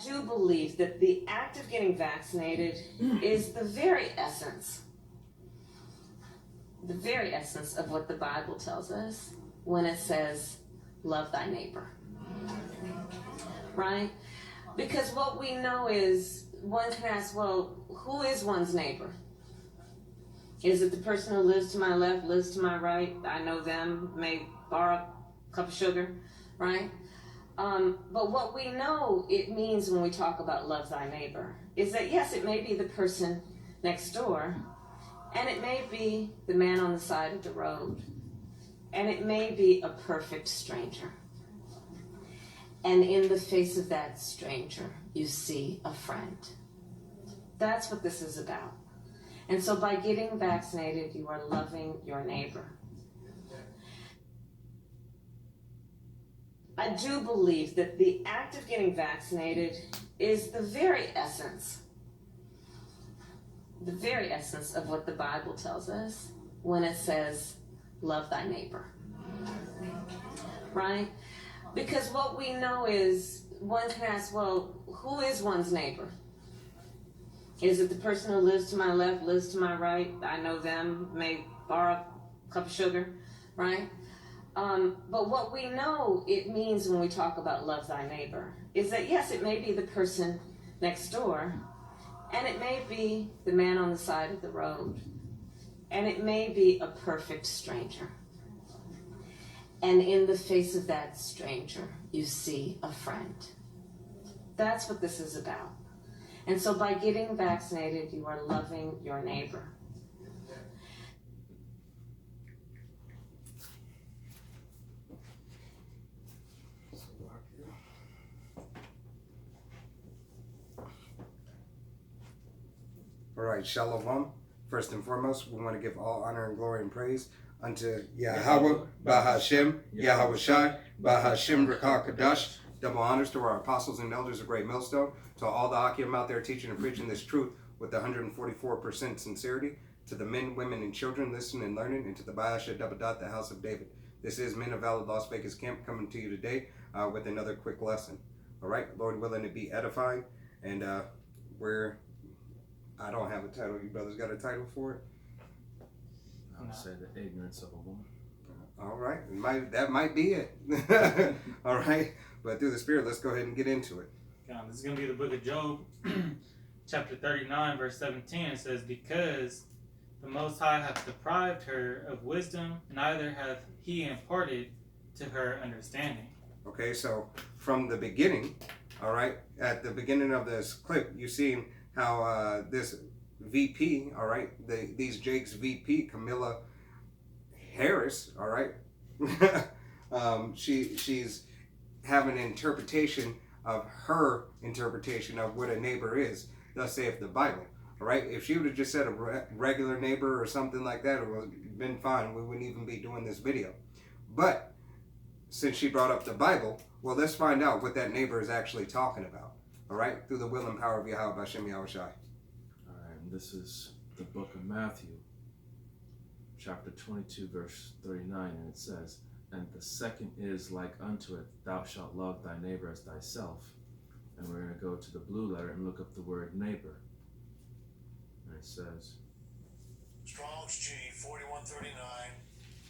do believe that the act of getting vaccinated is the very essence of what the Bible tells us when it says, love thy neighbor. Right? Because what we know is, one can ask, well, who is one's neighbor? Is it the person who lives to my left, lives to my right? I know them, may borrow a cup of sugar, right? But what we know it means when we talk about love thy neighbor is that, yes, it may be the person next door, and it may be the man on the side of the road, and it may be a perfect stranger. And in the face of that stranger, you see a friend. That's what this is about. And so by getting vaccinated, you are loving your neighbor. I do believe that the act of getting vaccinated is the very essence of what the Bible tells us when it says, love thy neighbor. Right? Because what we know is, one can ask, well, who is one's neighbor? Is it the person who lives to my left, lives to my right? I know them, may borrow a cup of sugar, right? But what we know it means when we talk about love thy neighbor is that, yes, it may be the person next door, and it may be the man on the side of the road, and it may be a perfect stranger. And in the face of that stranger, you see a friend. That's what this is about. And so by getting vaccinated, you are loving your neighbor. All right, Shalom. First and foremost, we want to give all honor and glory and praise unto Yahweh, Bahashem, Yahweh Shai, Bahashem Rakah Kadash. Double honors to our apostles and elders of Great Millstone, to all the Akim out there teaching and preaching this truth with 144% sincerity, to the men, women, and children listening and learning, and to the Baasha Dabadat, the House of David. This is Men of Valid Las Vegas Camp coming to you today with another quick lesson. All right, Lord willing to be edifying, and I don't have a title. You brothers got a title for it? I would say the ignorance of a woman. All right, that might be it. All right, but through the Spirit, let's go ahead and get into it. This is going to be the book of Job, chapter 39, verse 17. It says, because the Most High hath deprived her of wisdom, neither hath he imparted to her understanding. Okay, so from the beginning, all right, at the beginning of this clip, you see how this VP, all right, these Jake's VP, Camilla Harris, all right, she's having an interpretation of her interpretation of what a neighbor is. Thus saith the Bible, all right. If she would have just said a regular neighbor or something like that, it would have been fine. We wouldn't even be doing this video. But since she brought up the Bible, well, let's find out what that neighbor is actually talking about. All right, through the will and power of Yahweh Hashem Yahweh Shai. All right, and this is the book of Matthew, chapter 22, verse 39, and it says, and the second is like unto it, thou shalt love thy neighbor as thyself. And we're going to go to the blue letter and look up the word neighbor. And it says, Strong's G 4139,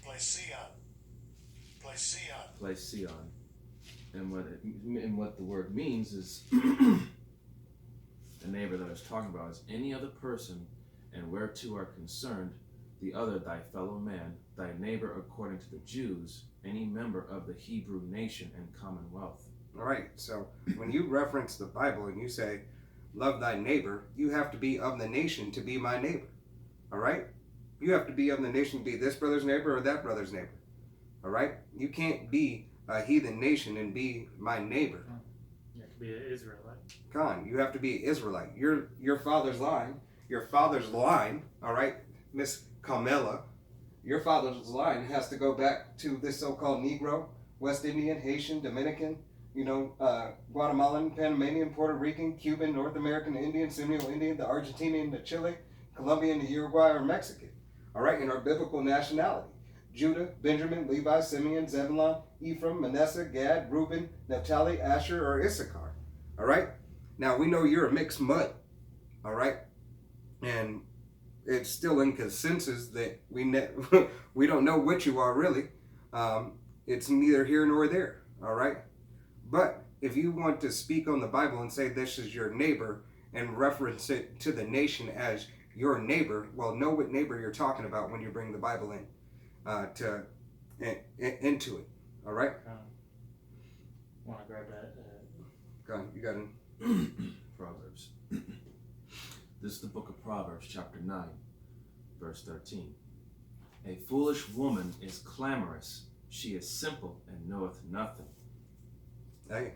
place Sion. And what the word means is the neighbor that I was talking about is any other person, and whereto are concerned the other thy fellow man, thy neighbor according to the Jews, any member of the Hebrew nation and commonwealth. All right, so when you reference the Bible and you say, love thy neighbor, you have to be of the nation to be my neighbor. All right? You have to be of the nation to be this brother's neighbor or that brother's neighbor. All right? You can't be a heathen nation and be my neighbor. You have to be an Israelite. Khan, you have to be an Israelite. Your father's line, all right, Miss Carmela, your father's line has to go back to this so-called Negro, West Indian, Haitian, Dominican, Guatemalan, Panamanian, Puerto Rican, Cuban, North American, Indian, Seminole Indian, the Argentinian, the Chile, Colombian, the Uruguay, or Mexican. All right, in our biblical nationality. Judah, Benjamin, Levi, Simeon, Zebulun, Ephraim, Manasseh, Gad, Reuben, Naphtali, Asher, or Issachar. All right? Now we know you're a mixed mud, all right, and it's still in consensus that we don't know what you are really. It's neither here nor there, all right. But if you want to speak on the Bible and say this is your neighbor and reference it to the nation as your neighbor, well, know what neighbor you're talking about when you bring the Bible in into it. All right. Want to grab that? Go on, you got it. Proverbs. This is the book of Proverbs, chapter 9, verse 13. A foolish woman is clamorous. She is simple and knoweth nothing. Hey,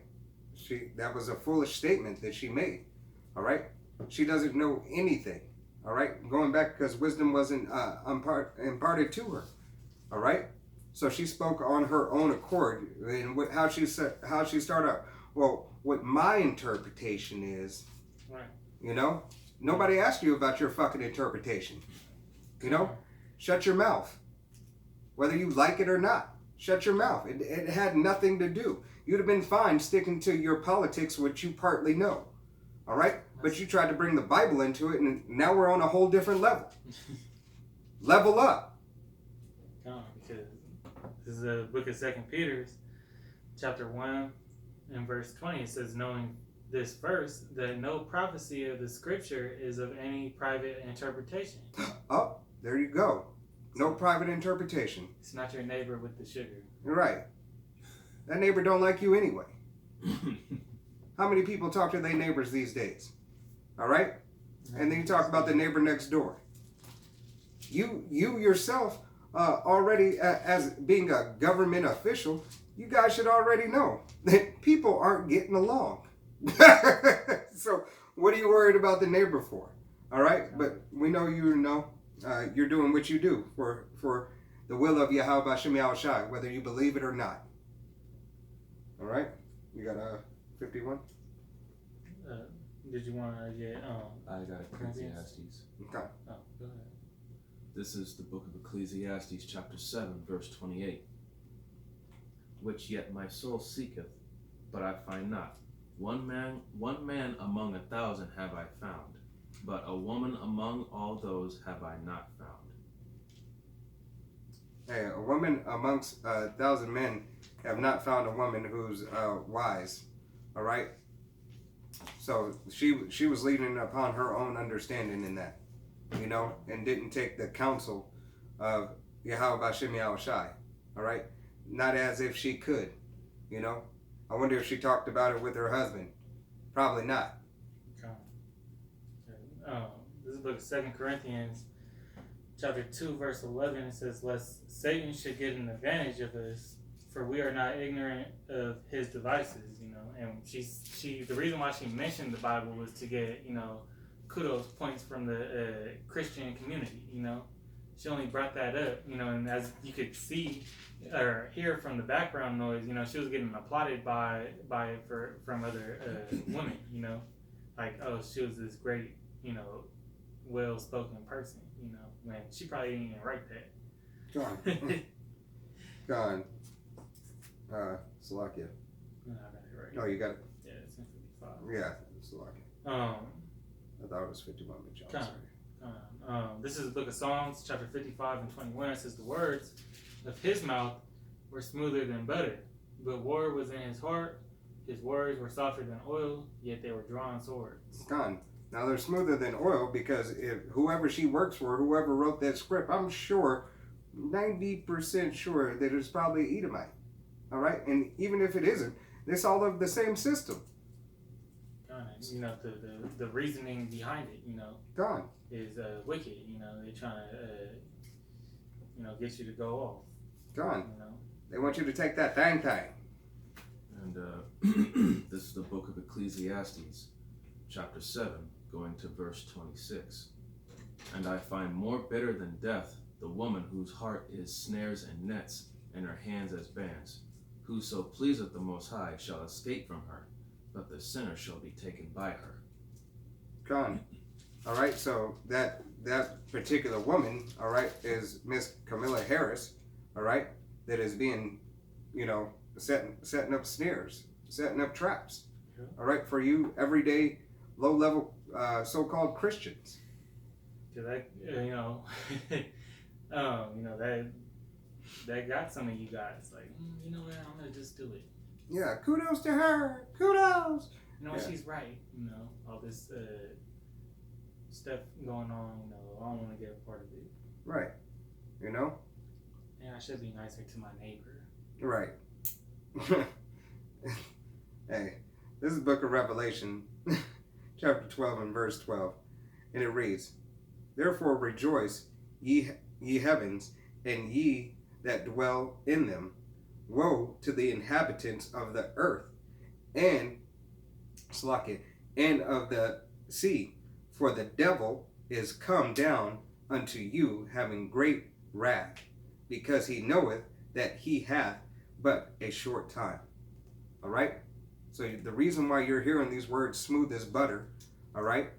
that was a foolish statement that she made. All right. She doesn't know anything. All right. Going back because wisdom wasn't imparted to her. All right. So she spoke on her own accord. And how she started out. Well, what my interpretation is, Right. you know, nobody asked you about your fucking interpretation. You know, shut your mouth. Whether you like it or not, shut your mouth. It had nothing to do. You'd have been fine sticking to your politics, which you partly know. All right? But you tried to bring the Bible into it, and now we're on a whole different level. Level up. Because this is the book of 2 Peter, chapter 1 and verse 20. It says, knowing this verse, that no prophecy of the scripture is of any private interpretation. Oh, there you go. No private interpretation. It's not your neighbor with the sugar. You're right. That neighbor don't like you anyway. How many people talk to their neighbors these days? All right? And then you talk about the neighbor next door. You yourself already, as being a government official, you guys should already know that people aren't getting along. So what are you worried about the neighbor for? All right? But we know you're doing what you do for the will of Yahweh B'Shem Yahushai, whether you believe it or not. All right? You got 51? Did you want to get I got Ecclesiastes. Okay. Oh, go ahead. This is the book of Ecclesiastes, chapter 7, verse 28. Which yet my soul seeketh, but I find not. One man among 1,000 have I found, but a woman among all those have I not found. Hey, a woman amongst 1,000 men have not found a woman who's wise. All right. So she was leaning upon her own understanding in that, you know, and didn't take the counsel of Yahweh B'Shem Yahushai. All right. Not as if she could, you know. I wonder if she talked about it with her husband. Probably not. Okay. This is the book of 2 Corinthians, chapter 2, verse 11. It says, lest Satan should get an advantage of us, for we are not ignorant of his devices, you know. And she the reason why she mentioned the Bible was to get, you know, kudos points from the Christian community, you know. She only brought that up, you know, and as you could see or hear from the background noise, you know, she was getting applauded from other women, you know, like, oh, she was this great, you know, well-spoken person, you know, when she probably didn't even write that. Go on. Go on. Salakia. No, I got it right. Oh, you got it? Yeah, it's in 55. Yeah, Salakia. I thought it was 51, but John, Come. sorry. This is the book of Psalms, chapter 55 and 21. It says, the words of his mouth were smoother than butter, but war was in his heart. His words were softer than oil, yet they were drawn swords. Gone. Now they're smoother than oil because if whoever she works for, whoever wrote that script, I'm sure, 90% sure that it's probably Edomite. All right? And even if it isn't, it's all of the same system. You know, the reasoning behind it, you know, Gone. is wicked. You know, they're trying to, you know, get you to go off. Gone. You know, They want you to take that thang. And this is the book of Ecclesiastes, chapter 7, going to verse 26. And I find more bitter than death the woman whose heart is snares and nets, and her hands as bands. Whoso pleaseth the Most High shall escape from her, but the sinner shall be taken by her. Gone. All right, so that particular woman, all right, is Miss Camilla Harris, all right, that is being, you know, setting up snares, setting up traps. All right, for you everyday low-level so-called Christians. Cause that got some of you guys like, you know what? I'm gonna just do it. Yeah, kudos to her. Kudos. You know, Yeah. she's right. You know, all this stuff going on. You know, I don't want to get a part of it. Right. You know. And I should be nicer to my neighbor. Right. Hey, this is the book of Revelation, chapter 12 and verse 12. And it reads, "Therefore rejoice, ye heavens, and ye that dwell in them. Woe to the inhabitants of the earth, and and of the sea, for the devil is come down unto you, having great wrath, because he knoweth that he hath but a short time." All right? So the reason why you're hearing these words smooth as butter, all right,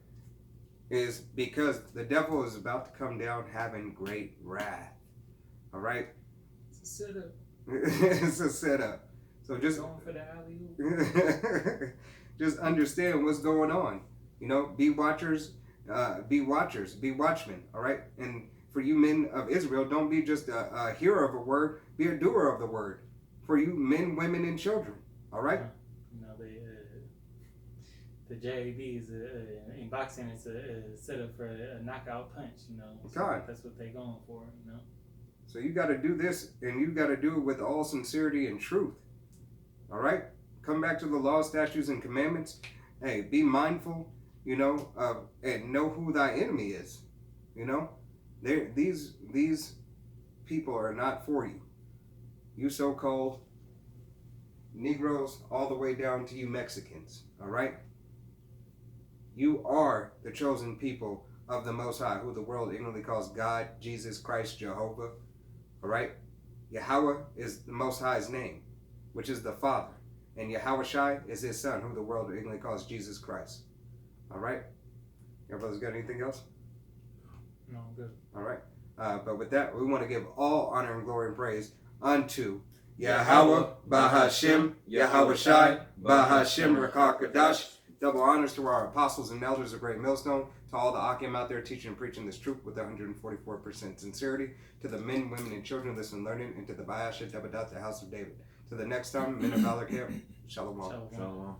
is because the devil is about to come down having great wrath. All right? It's a setup. It's a setup. So just Going for the alley-oop. just understand what's going on. You know, be watchers, be watchmen, all right? And for you men of Israel, don't be just a hearer of a word, be a doer of the word. For you men, women, and children, all right? You know, the JAB is in boxing. It's a setup for a knockout punch. You know, so God. that's what they're going for. You know. So you got to do this, and you got to do it with all sincerity and truth, all right? Come back to the law, statutes, and commandments. Hey, be mindful, you know, and know who thy enemy is. You know, these people are not for you. You so-called Negroes, all the way down to you Mexicans. All right. You are the chosen people of the Most High, who the world ignorantly calls God, Jesus Christ, Jehovah. All right. Yahweh is the Most High's name, which is the Father. And Yahushai is his son, who the world ignorantly calls Jesus Christ. All right? Your brothers got anything else? No, good. All right. But with that, we want to give all honor and glory and praise unto Yahweh, Bahashem, Yahushai, Bahashem, Rakakadash. Double honors to our apostles and elders of Great Millstone, to all the Akim out there teaching and preaching this truth with 144% sincerity, to the men, women, and children listening, learning, and to the Bayasha Debadat, the house of David. To the next time, men of Valor Camp, Shalom. Shalom. Shalom.